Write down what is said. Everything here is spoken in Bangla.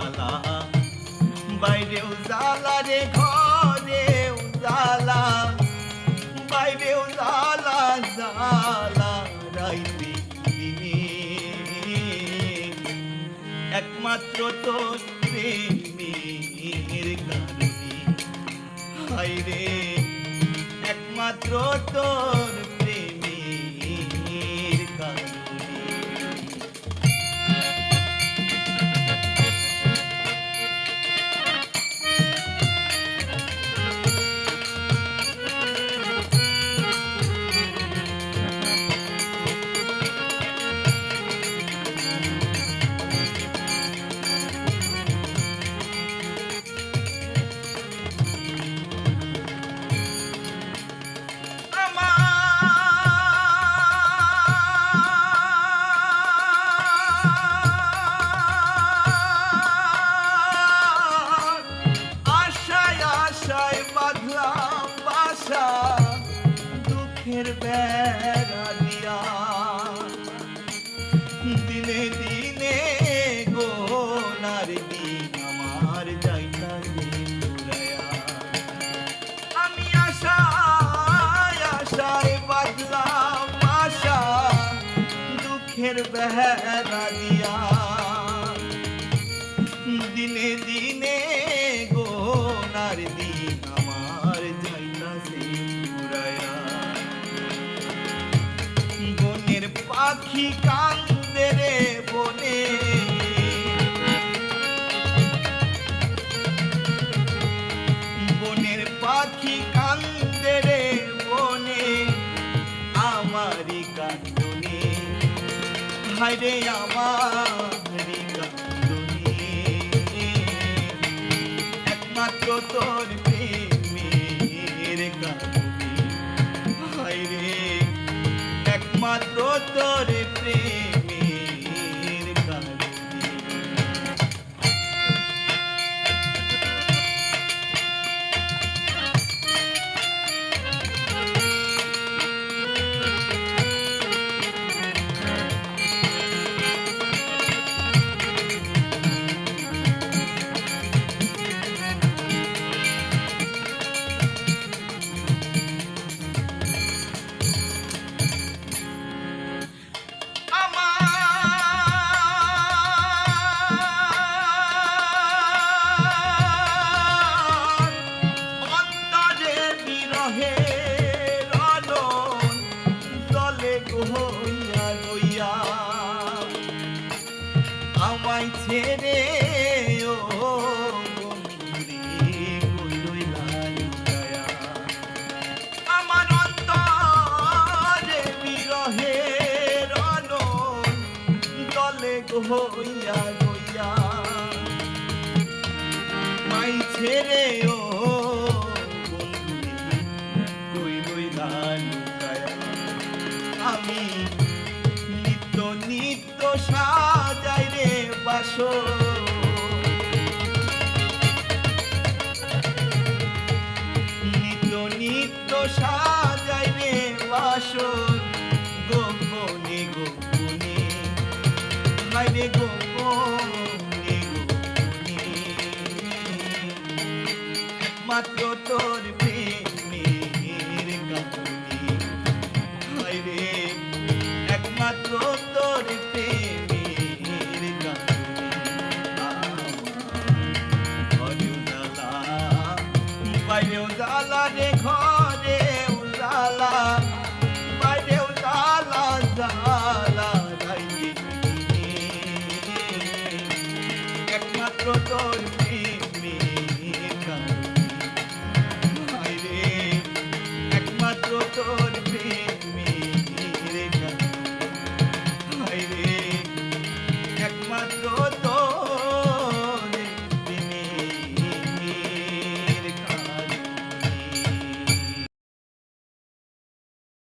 জ্বালা বাইরেও জ্বালা রে ঘরেও জ্বালা বাইরেও জ্বালা জ্বালা রাইতে দিনে একমাত্র তোর প্রেমের কারণে হায়রে একমাত্র তোর প্রেমের কারণে দুঃখের বেড়া দিয়া দিনে দিনে গোনার দিন আমার যাইতাছে পুরায়া আমি আশায় আশায় বাঁধলাম আশা দুঃখের বেড়া দিয়া দিনে দিনে গোনার দিন আমার যাইতাছে পুরায়া বনের পাখি কান্দে রে বনে বনের পাখি কান্দে রে বনে আমারি কান্দনে হায়রে আমারি কান্দনে একমাত্র তোর প্রেমের কারণে হায়রে একমাত্র তোর প্রেমের কারণে আমায় ছেড়ে ও বন্ধুরে কই রইলা লুকায়া আমার অন্তরে বিরহে রনন দলে হইয়া গইয়া মাই ছেড়ে ও বন্ধুরে কই রইলা লুকায়া আমি নিত্য নিত্য সাজাই রে বাসর নিত্য নিত্য সাজাই রে বাসর গোপনে গোপনে হায়রে গোপনে গোপনে একমাত্র তোর প্রেমের কারণে হায়রে একমাত্র তোর প্রেমের কারণে বাইরেও জ্বালা রে ঘরে উজালা বাইরেও জ্বালা জ্বালা রাইতে একমাত্র তোর প্রেমের কারণে হায়রে একমাত্র তোর প্রেমের কারণে হায়রে একমাত্র তোর